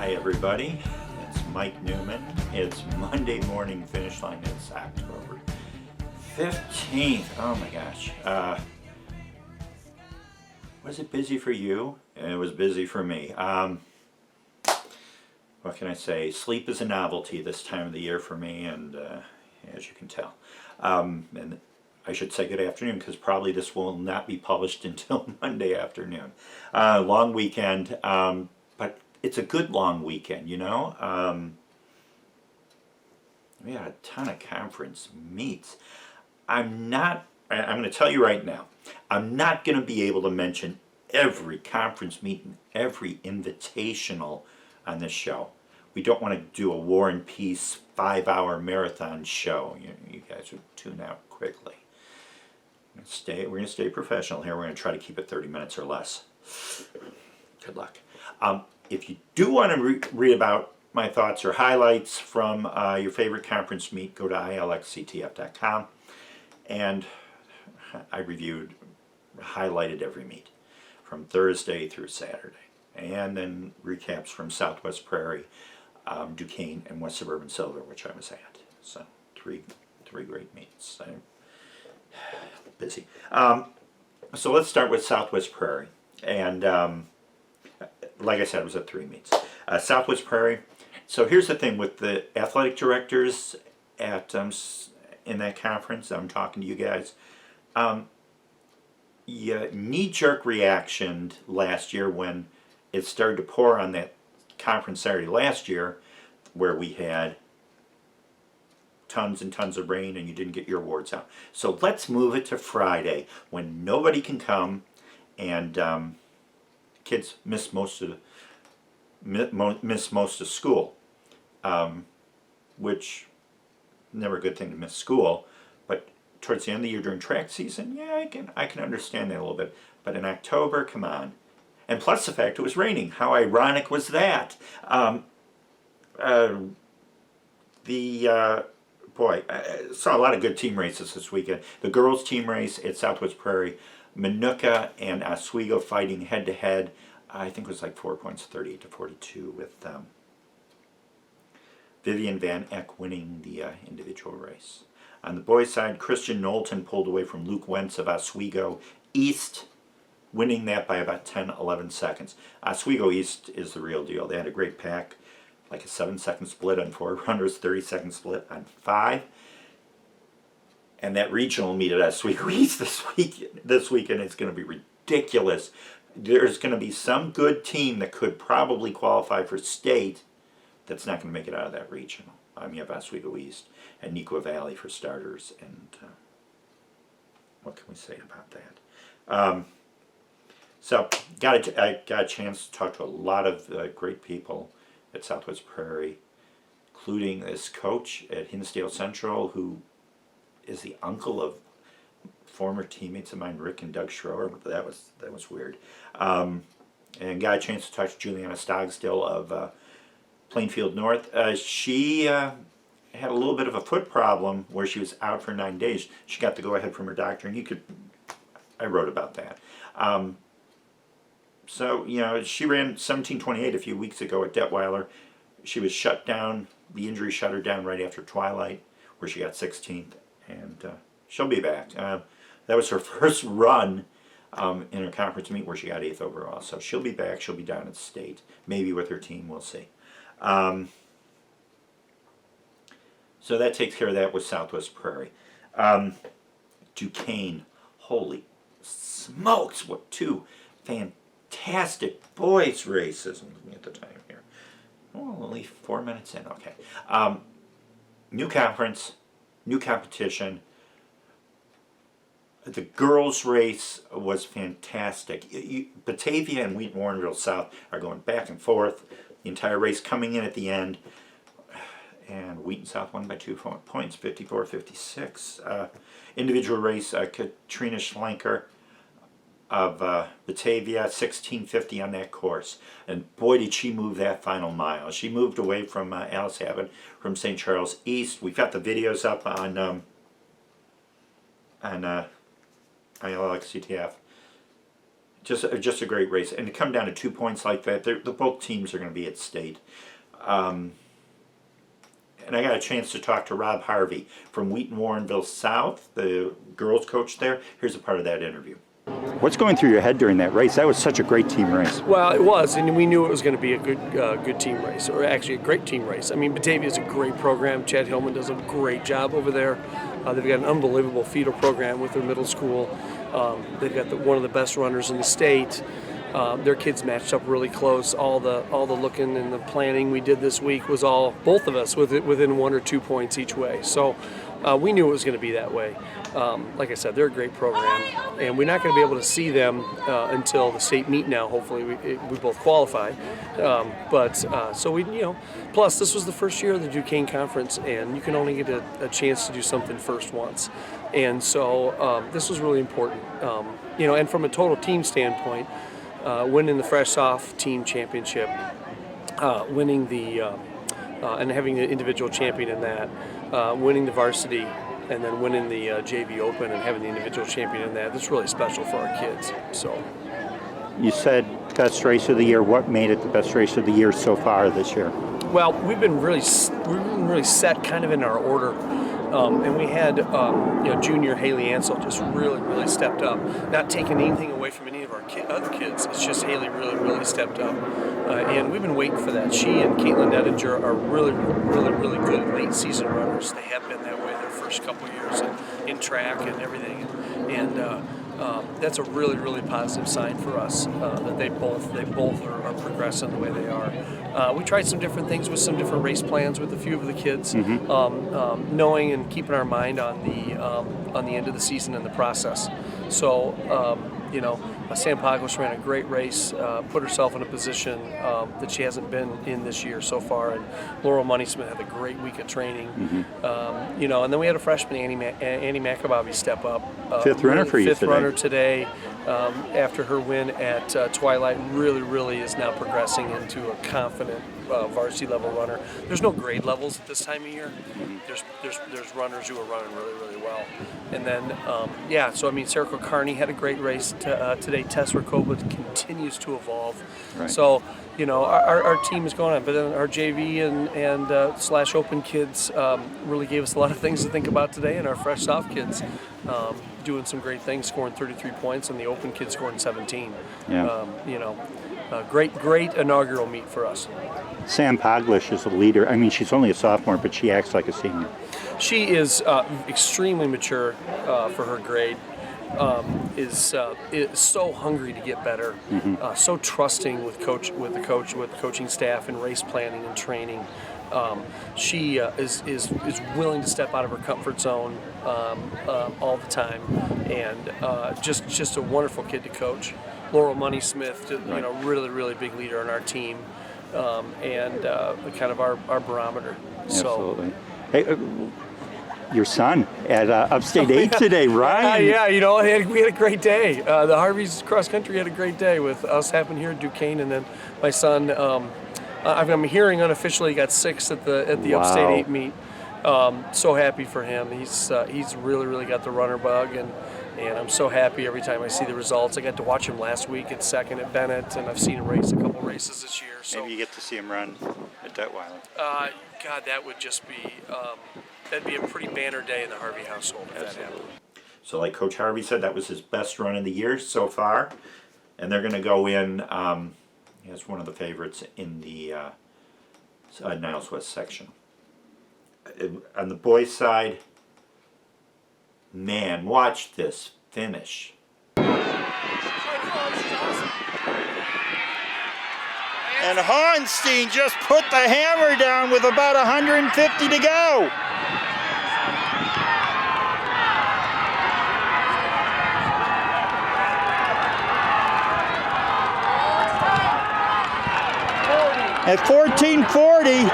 Hi everybody, it's Mike Newman. It's Monday morning finish line. It's October 15th. Oh my gosh. Was it busy for you? It was busy for me. What can I say? Sleep is a novelty this time of the year for me, and as you can tell. And I should say good afternoon because probably this will not be published until Monday afternoon. Long weekend, but it's a good long weekend, you know. We had a ton of conference meets. I'm going to tell you right now, I'm not going to be able to mention every conference meet and every invitational on this show. We don't want to do a War and Peace 5-hour marathon show. You guys would tune out quickly. We're going to stay professional here. We're going to try to keep it 30 minutes or less. Good luck. If you do want to read about my thoughts or highlights from your favorite conference meet, go to ilxctf.com. And I highlighted every meet from Thursday through Saturday. And then recaps from Southwest Prairie, DuKane, and West Suburban Silver, which I was at. So three great meets. I'm busy. So let's start with Southwest Prairie. And like I said, I was at 3 meets. Southwest Prairie. So here's the thing with the athletic directors at in that conference. I'm talking to you guys. Knee-jerk reaction last year when it started to pour on that conference Saturday last year, where we had tons and tons of rain and you didn't get your awards out. So let's move it to Friday when nobody can come and kids miss most of school, which never a good thing to miss school. But towards the end of the year during track season, yeah, I can understand that a little bit. But in October, come on. And plus the fact it was raining. How ironic was that? I saw a lot of good team races this weekend. The girls' team race at Southwest Prairie, Minooka and Oswego fighting head-to-head. I think it was like 4 points, 38-42, with Vivian Van Eck winning the individual race. On the boys' side, Christian Knowlton pulled away from Luke Wentz of Oswego East, winning that by about 10-11 seconds. Oswego East is the real deal. They had a great pack, like a 7-second split on 4 runners, 30-second split on 5. And that regional meet at Oswego East this weekend is going to be ridiculous. There's going to be some good team that could probably qualify for state that's not going to make it out of that regional. You have Oswego East and Neuqua Valley for starters, and what can we say about that? So I got a chance to talk to a lot of great people at Southwest Prairie, including this coach at Hinsdale Central, who is the uncle of former teammates of mine, Rick and Doug Schroer. That was weird. And got a chance to talk to Juliana Stogsdill of Plainfield North. She had a little bit of a foot problem where she was out for 9 days. She got the go-ahead from her doctor, and I wrote about that. So, she ran 17:28 a few weeks ago at Detweiler. She was shut down. The injury shut her down right after Twilight, where she got 16th, and she'll be back. That was her first run in her conference meet where she got 8th overall. So she'll be back. She'll be down at state, maybe with her team. We'll see. So that takes care of that with Southwest Prairie. DuKane, holy smokes, what 2 fantastic boys races. I'm looking at the time here. Oh, only 4 minutes in. Okay. New conference, new competition. The girls' race was fantastic. Batavia and Wheaton-Warrenville South are going back and forth. The entire race coming in at the end. And Wheaton South won by 2 points, 54-56. Individual race, Katrina Schlenker of Batavia, 16:50 on that course. And boy, did she move that final mile. She moved away from Alice Abbott from St. Charles East. We've got the videos up on ILXCTF. just a great race. And to come down to 2 points like that, both teams are going to be at state. And I got a chance to talk to Rob Harvey from Wheaton-Warrenville South, the girls coach there. Here's a part of that interview. What's going through your head during that race? That was such a great team race. Well, it was, and we knew it was going to be a good team race, or actually a great team race. I mean, Batavia's a great program. Chad Hillman does a great job over there. They've got an unbelievable feeder program with their middle school. They've got one of the best runners in the state. Their kids matched up really close. All the looking and the planning we did this week was all, both of us, within 1 or 2 points each way. So we knew it was going to be that way. Like I said, they're a great program, and we're not going to be able to see them until the state meet now. Hopefully, we both qualify. So we, plus this was the first year of the DuKane conference, and you can only get a chance to do something first once. And so this was really important. And from a total team standpoint, winning the Fresh Soft Team Championship, winning the and having the individual champion in that, winning the varsity, and then winning the JV Open and having the individual champion in that. That's really special for our kids. So, you said best race of the year. What made it the best race of the year so far this year? Well, we've been really set kind of in our order. And we had, junior Haley Ansel just really stepped up. Not taking anything away from any of our other kids. It's just Haley really stepped up. And we've been waiting for that. She and Caitlin Ettinger are really good late season runners. They have been that way their first couple of years in track and everything. And that's a really positive sign for us that they both are progressing the way they are. We tried some different things with some different race plans with a few of the kids, knowing and keeping our mind on the end of the season and the process. So, Sam Pogos ran a great race, put herself in a position that she hasn't been in this year so far. And Laurel Moneysmith had a great week of training. And then we had a freshman, Annie McAbobby, step up. Fifth runner for you today. Fifth runner today. After her win at Twilight, really is now progressing into a confident varsity level runner. There's no grade levels at this time of year. There's runners who are running really well. And then Sarah Carney had a great race today. Tess Rakova continues to evolve. Right. So our team is going on, but then our JV and slash open kids really gave us a lot of things to think about today, and our Fresh Soft kids doing some great things, scoring 33 points, and the open kids scoring 17. Yeah. Great inaugural meet for us. Sam Poglish is a leader. I mean, she's only a sophomore, but she acts like a senior. She is extremely mature for her grade. Is so hungry to get better, so trusting with the coaching staff and race planning and training. She is willing to step out of her comfort zone all the time, and just a wonderful kid to coach. Laurel Moneysmith, really big leader on our team, and kind of our barometer. Absolutely. So, hey, your son at Upstate 8 today, Ryan. We had a great day. The Harveys cross country had a great day with us happening here at DuKane, and then my son. I'm hearing unofficially he got 6th at the Upstate 8 meet. So happy for him. He's really got the runner bug, and I'm so happy every time I see the results. I got to watch him last week at 2nd at Bennett, and I've seen him race a couple races this year. So maybe you get to see him run at Detweiler. God, that would just be that'd be a pretty banner day in the Harvey household if that happened. So like Coach Harvey said, that was his best run of the year so far, and they're going to go in as one of the favorites in the Niles West section. On the boys' side, man, watch this finish. And Hornstein just put the hammer down with about 150 to go. At 14:40,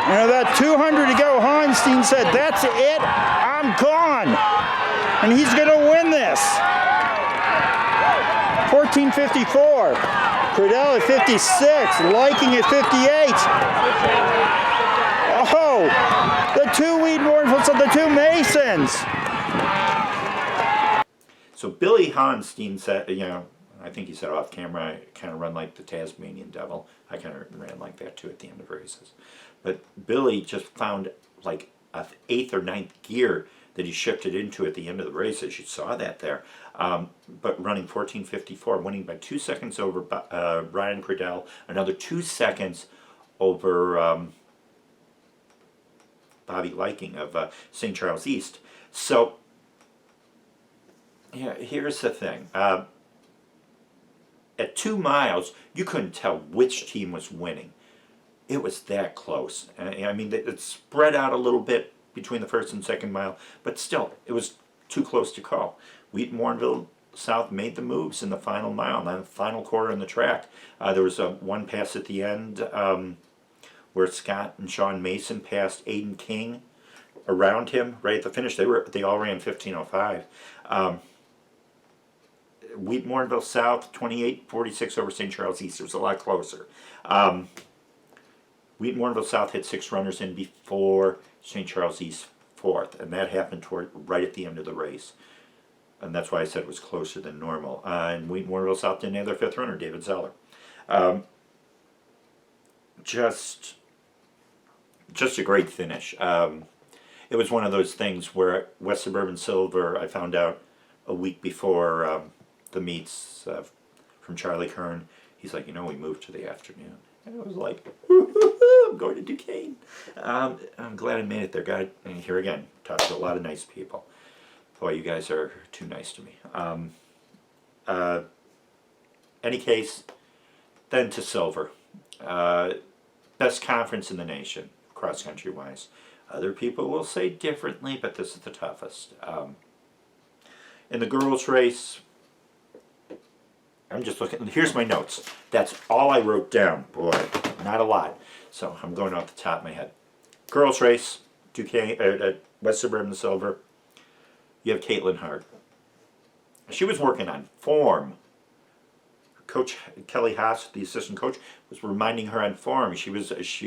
and about 200 to go, Hornstein said, "That's it, I'm gone." And he's going to win this. 14:54. Cradell at 56. Liking at 58. Oh, the two Wheaton-Warrenville, so the two Masons. So Billy Honstein said, I think he said off camera, I kind of run like the Tasmanian devil. I kind of ran like that too at the end of races. But Billy just found like a 8th or 9th gear that he shifted into at the end of the races. You saw that there. But running 14:54, winning by 2 seconds over Ryan Cradell, another 2 seconds over Bobby Liking of St. Charles East. So, yeah, here's the thing. At 2 miles, you couldn't tell which team was winning. It was that close. I mean, it spread out a little bit between the first and second mile, but still, it was too close to call. Wheaton-Warrenville South made the moves in the final mile, and then the final quarter in the track. There was one pass at the end where Scott and Sean Mason passed Aiden King around him right at the finish. They all ran 15:05. Wheaton-Warrenville South 28:46 over St. Charles East. It was a lot closer. Wheaton-Warrenville South had 6 runners in before St. Charles East 4th, and that happened right at the end of the race. And that's why I said it was closer than normal. And Wheaton-Warrenville South didn't have their 5th runner, David Zeller. Just a great finish. It was one of those things where West Suburban Silver, I found out a week before the meets from Charlie Kern. He's like, we moved to the afternoon. And I was like, I'm going to DuKane. I'm glad I made it there, guy. And here again, talked to a lot of nice people. Boy, you guys are too nice to me. Any case, then to silver. Best conference in the nation, cross-country wise. Other people will say differently, but this is the toughest. In the girls' race, I'm just looking. Here's my notes. That's all I wrote down. Boy, not a lot. So I'm going off the top of my head. Girls' race, DuKane, West Suburban Silver. You have Caitlin Hart. She was working on form. Coach Kelly Haas, the assistant coach, was reminding her on form. She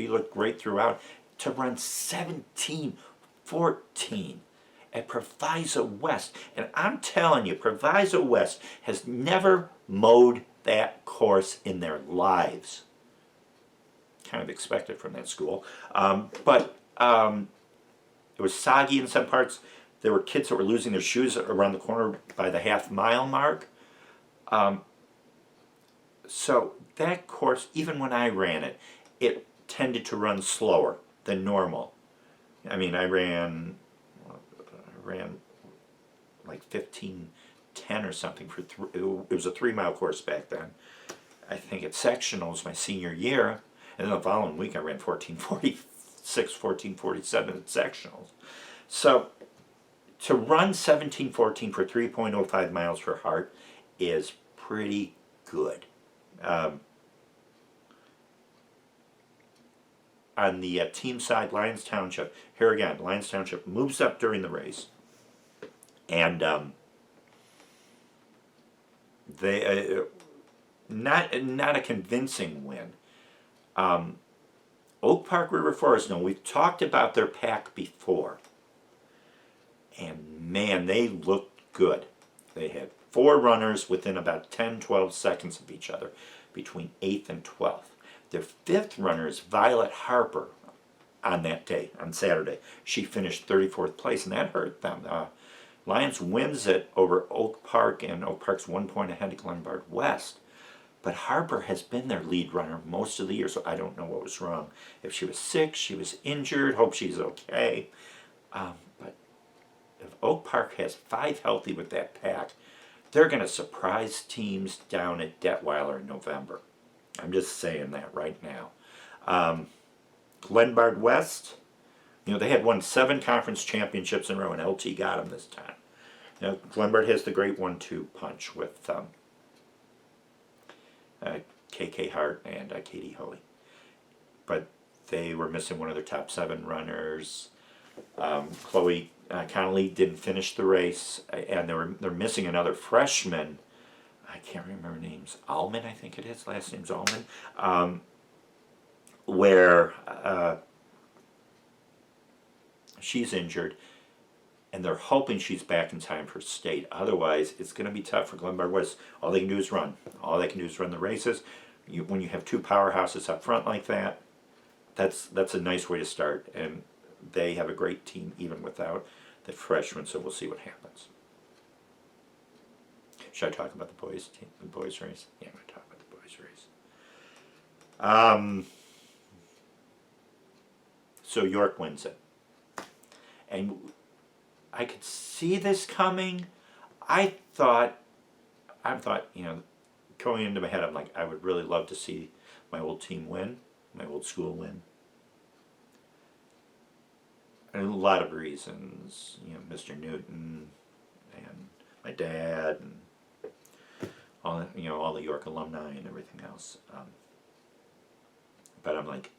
looked great throughout. To run 17:14 at Proviso West. And I'm telling you, Proviso West has never mowed that course in their lives. Kind of expected from that school. But it was soggy in some parts. There were kids that were losing their shoes around the corner by the half-mile mark. So that course, even when I ran it, it tended to run slower than normal. I mean, I ran like 15:10 or something for it was a 3-mile course back then. I think at sectionals my senior year, and then the following week I ran 14:46, 14:47 at sectionals. So to run 17:14 for 3.05 miles for Hart is pretty good. On the team side, Lyons Township, here again, Lyons Township moves up during the race. And they not a convincing win. Oak Park River Forest, no, we've talked about their pack before. And man, they looked good. They had 4 runners within about 10-12 seconds of each other between 8th and 12th. Their 5th runner is Violet Harper on that day, on Saturday. She finished 34th place, and that hurt them. Lyons wins it over Oak Park, and Oak Park's 1 point ahead of Glenbard West. But Harper has been their lead runner most of the year, so I don't know what was wrong. If she was sick, she was injured, hope she's okay. But if Oak Park has 5 healthy with that pack, they're going to surprise teams down at Detweiler in November. I'm just saying that right now. Glenbard West, they had won 7 conference championships in a row, and LT got them this time. Glenbard has the great 1-2 punch with KK Hart and Katie Hoey. But they were missing one of their top 7 runners. Chloe Connolly didn't finish the race, and they're missing another freshman. I can't remember names. Allman, I think it is. Last name's Allman. Where she's injured. and they're hoping she's back in time for state. Otherwise, it's going to be tough for Glenbard West. All they can do is run. All they can do is run the races. When you have two powerhouses up front like that, that's a nice way to start. And they have a great team even without the freshmen. So we'll see what happens. Should I talk about the boys team, the boys race? Yeah, I'm going to talk about the boys race. So York wins it, and I could see this coming. I thought, you know, going into my head, I'm like, I would really love to see my old team win, my old school win. And a lot of reasons, you know, Mr. Newton and my dad and all, you know, all the York alumni and everything else. But I'm like,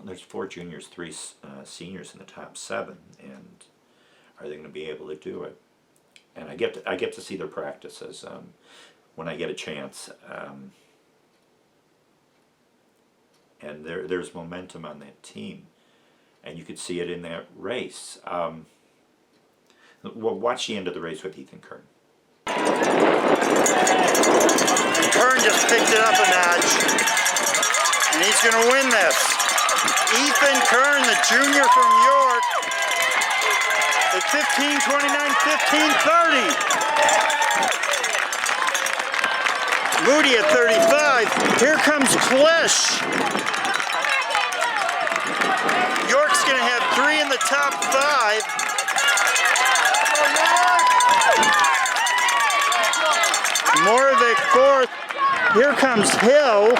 there's 4 juniors, 3 seniors in the top 7, and are they going to be able to do it? And I get to see their practices when I get a chance. And there's momentum on that team, and you could see it in that race. Well, watch the end of the race with Ethan Kern. Kern just picked it up a notch, and he's going to win this. Ethan Kern, the junior from York, at 15:29, 15:30. Moody at 35. Here comes Klisch. York's going to have 3 in the top 5. Moravik 4th. Here comes Hill.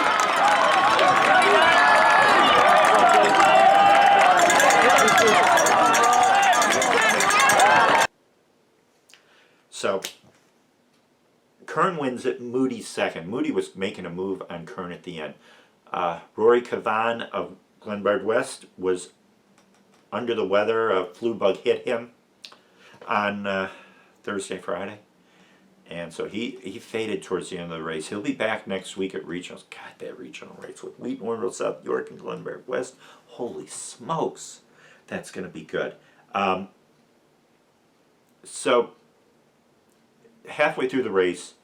So Kern wins it, Moody's second. Moody was making a move on Kern at the end. Rory Cavan of Glenbard West was under the weather. A flu bug hit him on Thursday, Friday. And so he faded towards the end of the race. He'll be back next week at regionals. God, that regional race with Wheaton-Warrenville South, York, and Glenbard West. Holy smokes, that's going to be good. So halfway through the race,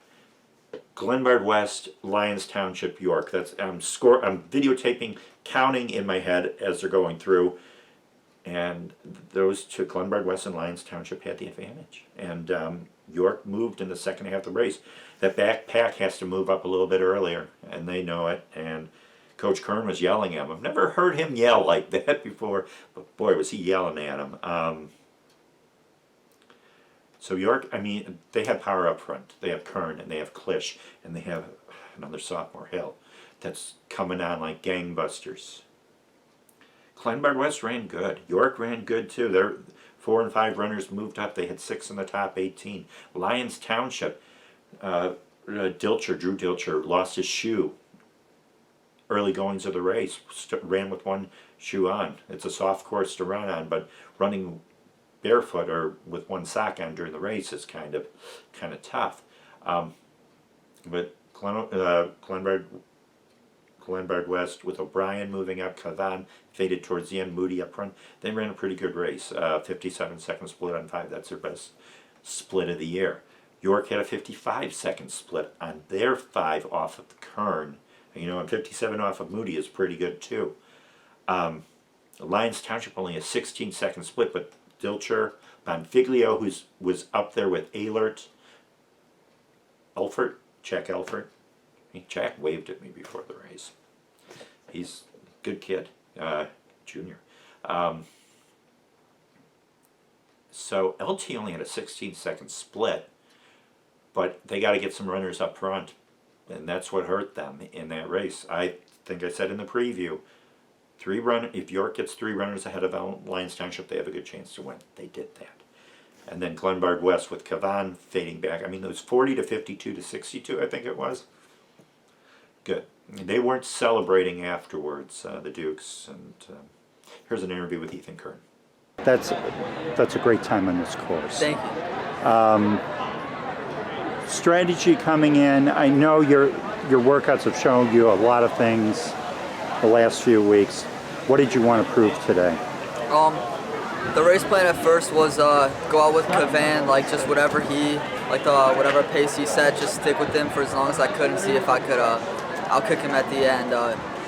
Glenbard West, Lyons Township, York. That's I'm videotaping, counting in my head as they're going through, and those two, Glenbard West and Lyons Township, had the advantage. And York moved in the second half of the race. That back pack has to move up a little bit earlier, and they know it. And Coach Kern was yelling at him. I've never heard him yell like that before, but boy, was he yelling at him. So York, I mean, they have power up front. They have Kern, and they have Klisch, and they have another sophomore, Hill, that's coming on like gangbusters. Glenbard West ran good. York ran good too. Their 4 and 5 runners moved up. They had 6 in the top 18. Lyons Township, Drew Dilcher, lost his shoe. Early goings of the race, ran with one shoe on. It's a soft course to run on, but running barefoot or with one sock on during the race is kind of tough. But Glenbard West with O'Brien moving up, Cavan faded towards the end, Moody up front. They ran a pretty good race. 57-second split on 5. That's their best split of the year. York had a 55-second split on their 5 off of Kern. You know, and 57 off of Moody is pretty good too. Lyons Township only a 16-second split, but Dilcher, Bonfiglio, who was up there with Ehlert, Jack Elfert. Jack waved at me before the race. He's a good kid, junior. So LT only had a 16-second split, but they got to get some runners up front, and that's what hurt them in that race. I think I said in the preview, if York gets 3 runners ahead of Lyons Township, they have a good chance to win. They did that. And then Glenbard West with Cavan fading back. I mean, it was 40 to 52 to 62, I think it was. Good. They weren't celebrating afterwards, the Dukes. And here's an interview with Ethan Kern. That's a great time on this course. Thank you. Strategy coming in. I know your workouts have shown you a lot of things the last few weeks. What did you want to prove today? The race plan at first was go out with Cavan, like just whatever whatever pace he set, just stick with him for as long as I could and see if I could outkick him at the end.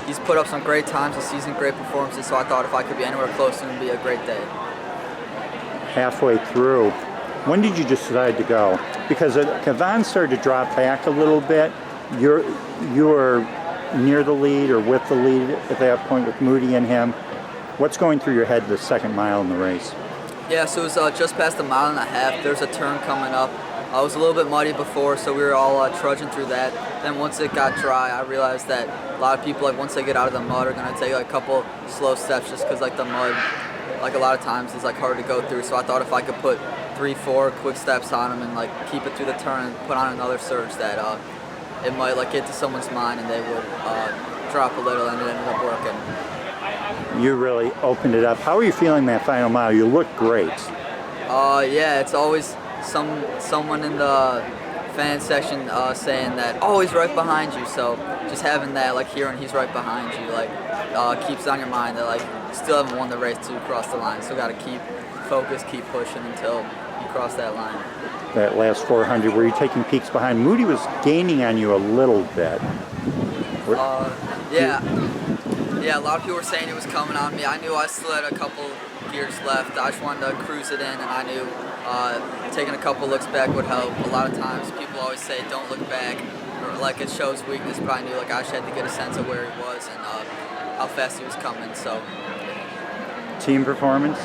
He's put up some great times this season, great performances, so I thought if I could be anywhere close to him, it'd be a great day. Halfway through, when did you decide to go? Because Cavan started to drop back a little bit. You were near the lead or with the lead at that point with Moody and him. What's going through your head the second mile in the race? Yeah, so it was just past a mile and a half. There's a turn coming up. It was a little bit muddy before, so we were all trudging through that. Then once it got dry, I realized that a lot of people, like once they get out of the mud, are gonna take like a couple slow steps just because like the mud, like a lot of times is like hard to go through. So I thought if I could put 3-4 quick steps on them and like keep it through the turn and put on another surge, that it might like get to someone's mind and they would drop a little, and it ended up working. You really opened it up. How are you feeling that final mile? You look great. Yeah, it's always someone in the fan section saying that, oh, he's right behind you. So just having that, like hearing he's right behind you, like keeps on your mind that like you still haven't won the race to cross the line. So got to keep focused, keep pushing until you cross that line. That last 400, were you taking peeks behind? Moody was gaining on you a little bit. Yeah, a lot of people were saying it was coming on me. I knew I still had a couple gears left. I just wanted to cruise it in, and I knew taking a couple looks back would help. A lot of times people always say don't look back, or like it shows weakness, but I knew like I just had to get a sense of where he was and how fast he was coming. So team performance,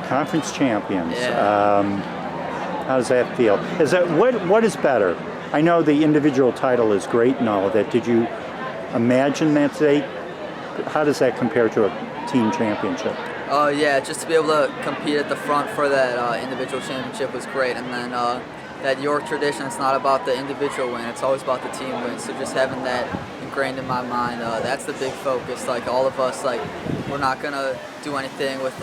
conference champions. Yeah. How does that feel? Is that what is better? I know the individual title is great and all of that. Did you imagine that today? How does that compare to a team championship? Yeah, just to be able to compete at the front for that individual championship was great. And then that York tradition, it's not about the individual win, it's always about the team win. So just having that ingrained in my mind, that's the big focus. Like all of us, like we're not gonna do anything with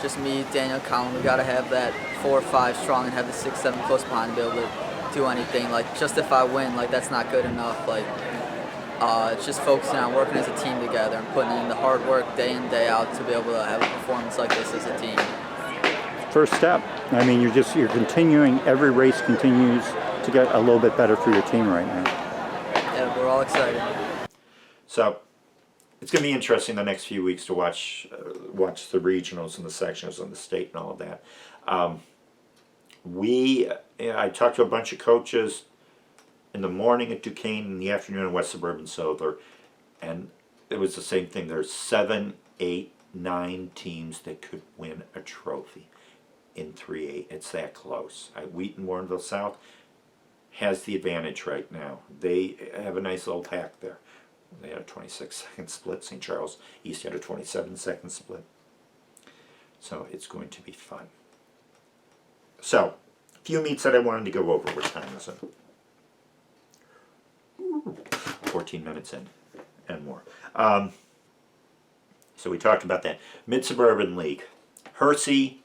just me, Daniel, Colin. We gotta have that 4 or 5 strong and have the 6, 7 close behind to be able to do anything. Like just if I win, like that's not good enough. Like it's just focusing on working as a team together and putting in the hard work day in, day out to be able to have a performance like this as a team. First step. I mean, you're continuing. Every race continues to get a little bit better for your team right now. Yeah, we're all excited. So it's going to be interesting the next few weeks to watch the regionals and the sectionals and the state and all of that. I talked to a bunch of coaches in the morning at DuKane, in the afternoon at West Suburban Silver, and it was the same thing. There's 7, 8, 9 teams that could win a trophy in 3A. It's that close. Wheaton-Warrenville South has the advantage right now. They have a nice little pack there. They had a 26-second split. St. Charles East had a 27-second split. So it's going to be fun. So, a few meets that I wanted to go over. What time is it? 14 minutes in and more. So we talked about that. Mid-Suburban League. Hersey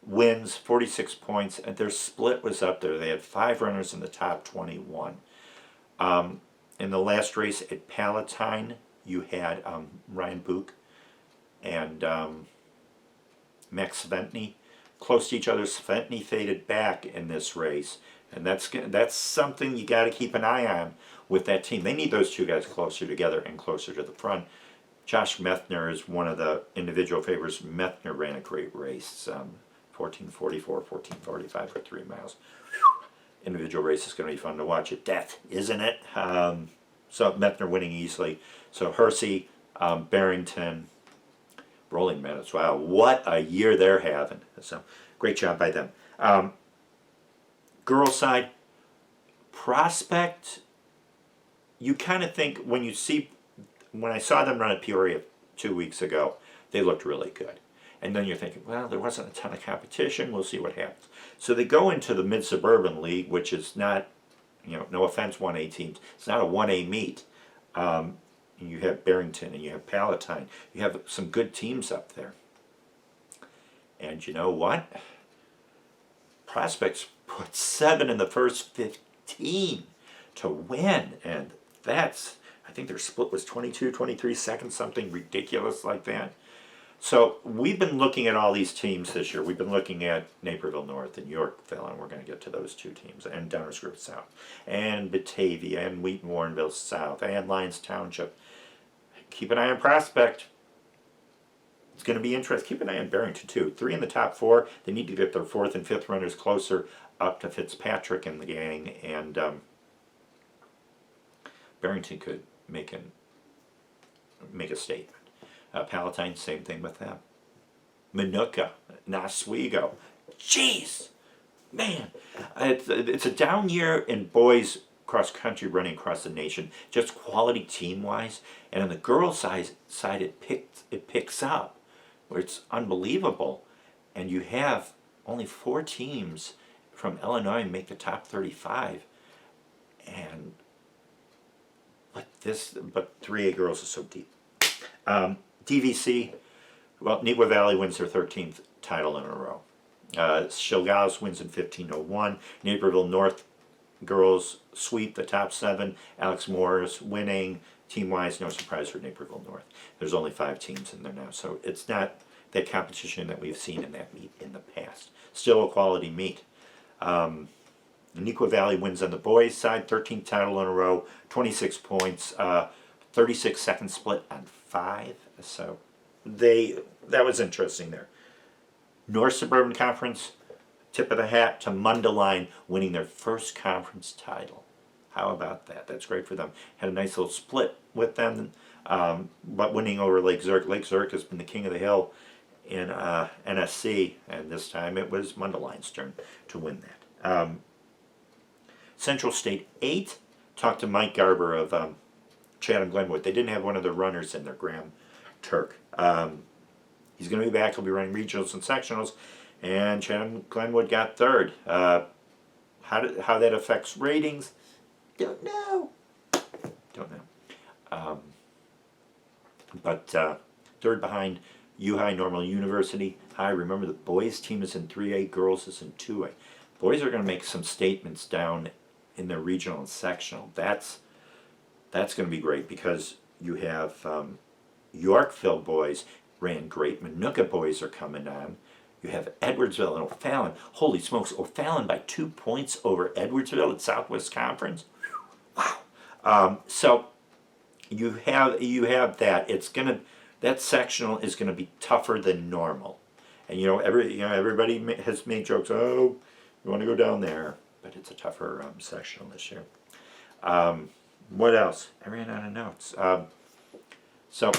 wins 46 points, and their split was up there. They had 5 runners in the top 21. In the last race at Palatine, you had Ryan Book and Max Sventny close to each other. Sventny faded back in this race, and that's something you got to keep an eye on with that team. They need those two guys closer together and closer to the front. Josh Methner is one of the individual favorites. Methner ran a great race, 14:44, 14:45 for 3 miles. Whew. Individual race is going to be fun to watch at death, isn't it? So Methner winning easily. So Hersey, Barrington, Rolling Meadows. Wow, what a year they're having. So great job by them. Girls side, Prospect. You kind of think when I saw them run at Peoria 2 weeks ago, they looked really good. And then you're thinking, well, there wasn't a ton of competition. We'll see what happens. So they go into the Mid-Suburban League, which is not, no offense, 1A teams. It's not a 1A meet. You have Barrington and you have Palatine. You have some good teams up there. And you know what? Prospects put 7 in the first 15 to win. And I think their split was 22, 23 seconds, something ridiculous like that. So we've been looking at all these teams this year. We've been looking at Naperville North and Yorkville, and we're going to get to those two teams, and Downers Grove South, and Batavia, and Wheaton-Warrenville South, and Lyons Township. Keep an eye on Prospect. It's going to be interesting. Keep an eye on Barrington, too. 3 in the top 4. They need to get their 4th and 5th runners closer up to Fitzpatrick and the gang, and Barrington could make a statement. Palatine, same thing with them. Minooka, Oswego. Jeez! Man, it's a down year in boys cross-country running across the nation, just quality team-wise. And on the girls' side it picks up, where it's unbelievable. And you have only 4 teams from Illinois make the top 35. And but 3A girls is so deep. DVC, well, Newa Valley wins their 13th title in a row. Shilgaus wins in 1501. Naperville North girls sweep the top 7. Alex Moore's winning. Team-wise, no surprise for Naperville North. There's only 5 teams in there now, so it's not that competition that we've seen in that meet in the past. Still a quality meet. Newa Valley wins on the boys' side, 13th title in a row, 26 points, 36-second split on 5. So that was interesting there. North Suburban Conference, tip of the hat to Mundelein winning their first conference title. How about that? That's great for them. Had a nice little split with them, but winning over Lake Zurich. Lake Zurich has been the king of the hill in NSC, and this time it was Mundelein's turn to win that. Central State 8, talked to Mike Garber of Chatham-Glenwood. They didn't have one of their runners in there, Graham Turk. He's going to be back. He'll be running regionals and sectionals, and Chatham-Glenwood got 3rd. How that affects ratings, don't know. But 3rd behind U-High Normal University. Hi, remember the boys team is in 3A, girls is in 2A. Boys are going to make some statements down in their regional and sectional. That's going to be great, because you have Yorkville boys ran great. Minooka boys are coming on. You have Edwardsville and O'Fallon. Holy smokes, O'Fallon by 2 points over Edwardsville at Southwest Conference. Wow. So you have that. That sectional is gonna be tougher than normal. And everybody has made jokes, oh, you want to go down there, but it's a tougher sectional this year. What else? I ran out of notes. So,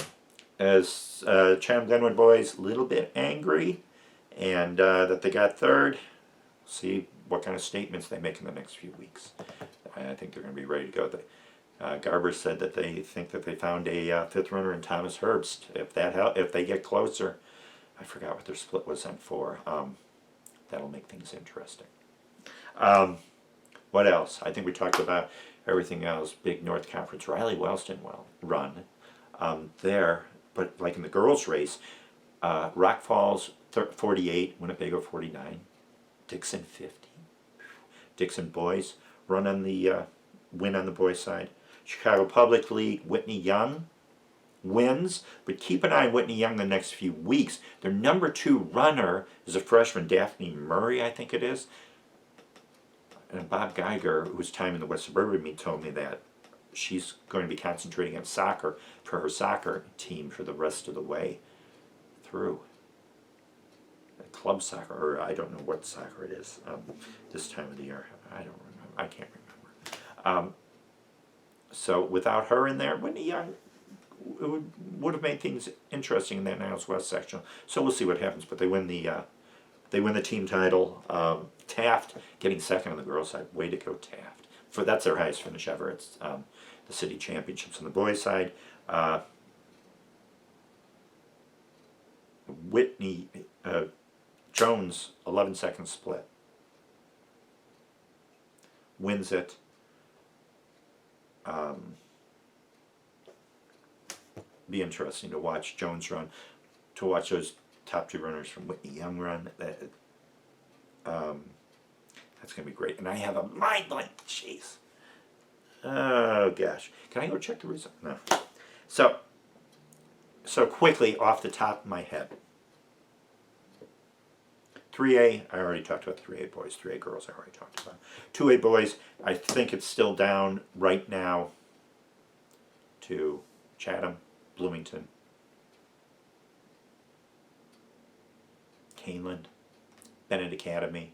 as Chatham-Glenwood boys, a little bit angry, and that they got 3rd. See what kind of statements they make in the next few weeks. I think they're going to be ready to go. Garber said that they think that they found a 5th runner in Thomas Herbst. If they get closer, I forgot what their split was on 4. That'll make things interesting. What else? I think we talked about everything else. Big North Conference. Riley Wellston run there, but like in the girls' race, Rock Falls 48, Winnebago 49, Dixon 50. Dixon boys win on the boys' side. Chicago Public League, Whitney Young wins, but keep an eye on Whitney Young the next few weeks. Their number 2 runner is a freshman, Daphne Murray, I think it is. And Bob Geiger, who's timing the West Suburban meet, told me that she's going to be concentrating on soccer for her soccer team for the rest of the way through. Club soccer, or I don't know what soccer it is this time of the year. I don't remember. I can't remember. So without her in there, Whitney Young would have made things interesting in that Niles West section. So we'll see what happens. But they win the team title. Taft getting 2nd on the girls' side. Way to go, Taft! That's their highest finish ever. It's the city championships on the boys' side. Whitney Jones 11-second split. Wins it. Be interesting to watch Jones run, to watch those top 2 runners from Whitney Young run. That's going to be great. And I have a mind blank. Jeez. Oh, gosh. Can I go check the result? No. So, So quickly, off the top of my head. 3A, I already talked about 3A boys. 3A girls, I already talked about. 2A boys, I think it's still down right now to Chatham, Bloomington, Caneland, Bennett Academy.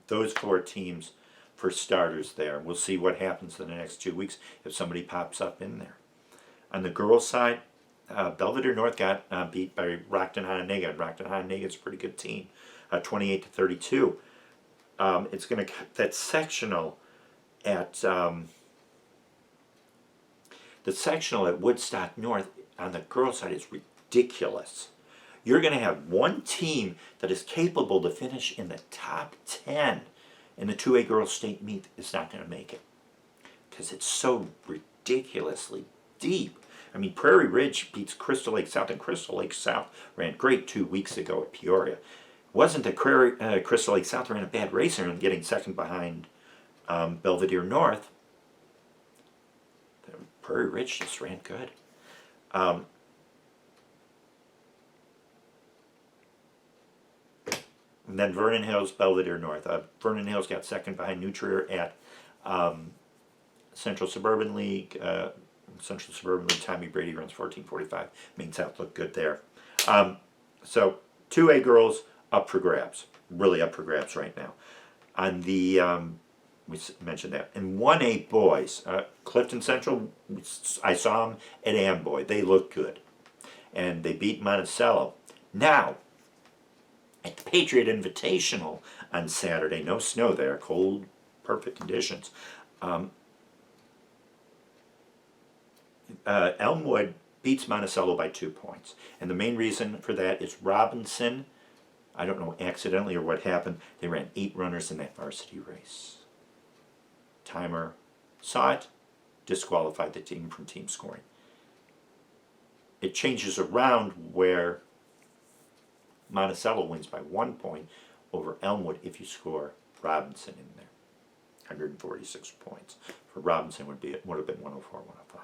Those 4 teams for starters there. We'll see what happens in the next 2 weeks if somebody pops up in there. On the girls' side, Belvedere North got beat by Rockton-Hononegah. Rockton-Hononegah's a pretty good team, 28-32. It's going to that sectional at the sectional at Woodstock North on the girls' side is ridiculous. You're going to have one team that is capable to finish in the top 10 in the 2A girls state meet is not going to make it because it's so ridiculously deep. I mean, Prairie Ridge beats Crystal Lake South, and Crystal Lake South ran great 2 weeks ago at Peoria. It wasn't that Crystal Lake South ran a bad race and getting second behind Belvedere North. Prairie Ridge just ran good. And then Vernon Hills, Belvedere North. Vernon Hills got second behind New Trier at Central Suburban League. Central Suburban League, Tommy Brady runs 14:45. Main South looked good there. So 2A girls up for grabs. Really up for grabs right now. On the, we mentioned that. And 1A boys, Clifton Central, I saw them at Amboy. They look good. And they beat Monticello. Now, at the Patriot Invitational on Saturday, no snow there, cold, perfect conditions. Elmwood beats Monticello by 2 points. And the main reason for that is Robinson, I don't know accidentally or what happened, they ran 8 runners in that varsity race. Timer saw it, disqualified the team from team scoring. It changes around where Monticello wins by 1 point over Elmwood if you score Robinson in there. 146 points. For Robinson would have been 104, 105.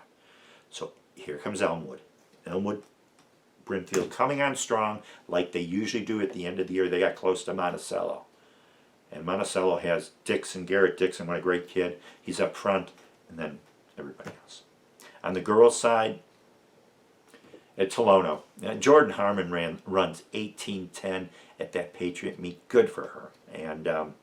So here comes Elmwood. Elmwood, Brimfield coming on strong like they usually do at the end of the year. They got close to Monticello. And Monticello has Dixon, Garrett Dixon, what a great kid. He's up front, and then everybody else. On the girls' side, at Tolono, Jordan Harmon runs 18:10 at that Patriot meet. Good for her. And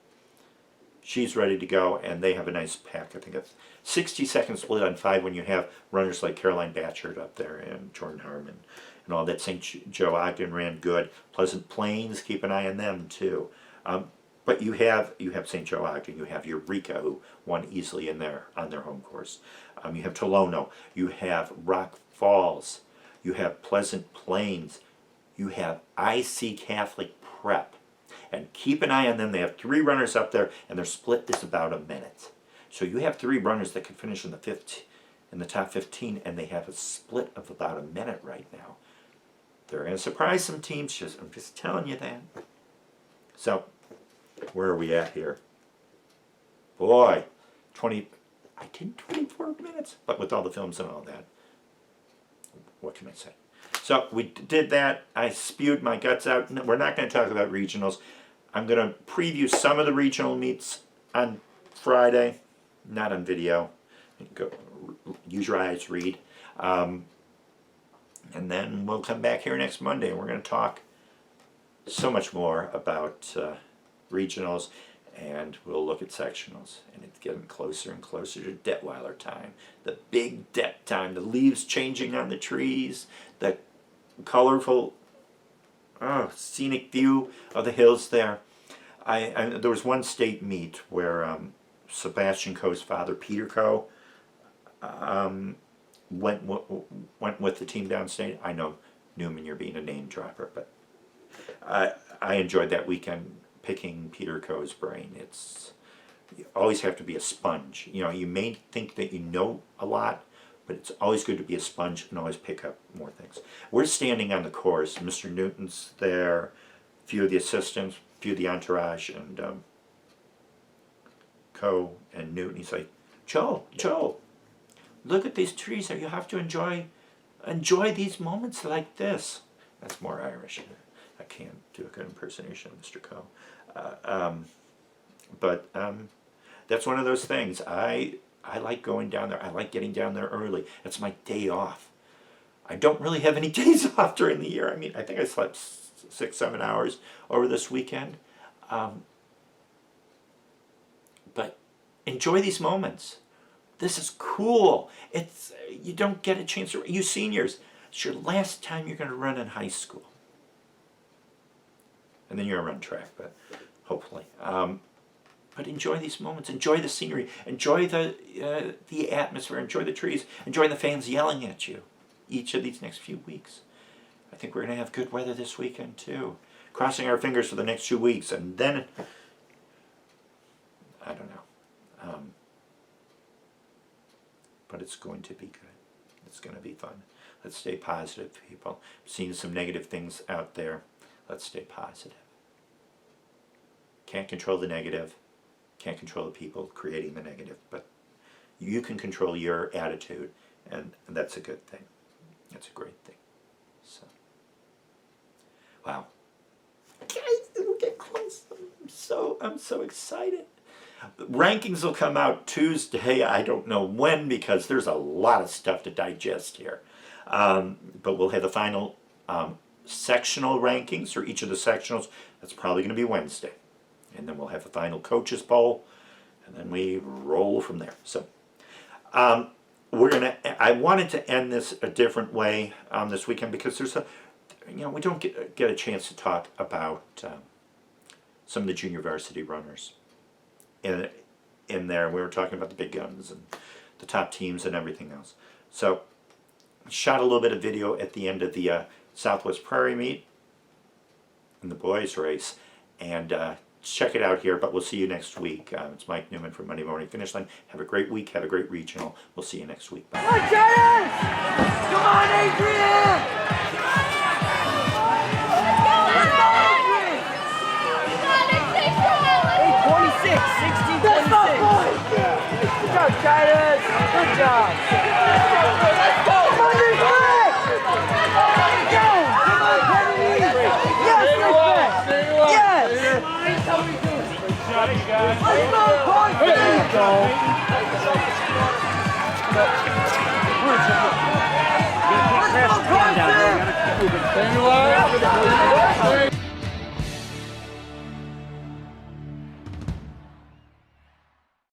she's ready to go, and they have a nice pack. I think it's 60-second split on 5 when you have runners like Caroline Batchard up there and Jordan Harmon and all that. St. Joe Ogden ran good. Pleasant Plains, keep an eye on them too. But you have St. Joe Ogden. You have Eureka, who won easily in there on their home course. You have Tolono. You have Rock Falls. You have Pleasant Plains. You have IC Catholic Prep. And keep an eye on them. They have 3 runners up there, and their split is about a minute. So you have 3 runners that can finish in the top 15, and they have a split of about a minute right now. They're going to surprise some teams. I'm just telling you that. So, where are we at here? Boy, I did 24 minutes, but with all the films and all that, what can I say? So we did that. I spewed my guts out. We're not going to talk about regionals. I'm going to preview some of the regional meets on Friday, not on video. Go use your eyes, read. And then we'll come back here next Monday, and we're going to talk so much more about regionals, and we'll look at sectionals. And it's getting closer and closer to Detweiler time, the big Det time, the leaves changing on the trees, the colorful scenic view of the hills there. There was one state meet where Sebastian Coe's father, Peter Coe, went with the team downstate. I know, Newman, you're being a name dropper, but I enjoyed that weekend picking Peter Coe's brain. You always have to be a sponge. You know, you may think that you know a lot, but it's always good to be a sponge and always pick up more things. We're standing on the course. Mr. Newton's there, a few of the assistants, a few of the entourage, and Coe and Newton. He's like, Joe, look at these trees there. You have to enjoy these moments like this. That's more Irish. I can't do a good impersonation of Mr. Coe. But that's one of those things. I like going down there. I like getting down there early. It's my day off. I don't really have any days off during the year. I mean, I think I slept 6-7 hours over this weekend. But enjoy these moments. This is cool. You don't get a chance to, you seniors, it's your last time you're going to run in high school. And then you're going to run track, but hopefully. But enjoy these moments. Enjoy the scenery. Enjoy the atmosphere. Enjoy the trees. Enjoy the fans yelling at you each of these next few weeks. I think we're going to have good weather this weekend too. Crossing our fingers for the next 2 weeks, and then I don't know. But it's going to be good. It's going to be fun. Let's stay positive, people. I'm seeing some negative things out there. Let's stay positive. Can't control the negative. Can't control the people creating the negative. But you can control your attitude, and that's a good thing. That's a great thing. So, wow. Guys, it'll get close. I'm so excited. The rankings will come out Tuesday. I don't know when, because there's a lot of stuff to digest here. But we'll have the final sectional rankings for each of the sectionals. That's probably going to be Wednesday. And then we'll have the final coaches poll, and then we roll from there. So I wanted to end this a different way this weekend, because there's we don't get a chance to talk about some of the junior varsity runners. In there, we were talking about the big guns and the top teams and everything else. So, shot a little bit of video at the end of the Southwest Prairie meet in the boys race, and check it out here. But we'll see you next week. It's Mike Newman from Monday Morning Finish Line. Have a great week. Have a great regional. We'll see you next week. Bye. Come on, Giants! Come on, Adrian! Good job, Giants! Good job! Let's go! Come on, Nick! Go! Come on, Kennedy! Yes, Nick! Yes! Let's go, Carson! There you go! Let's go, Carson!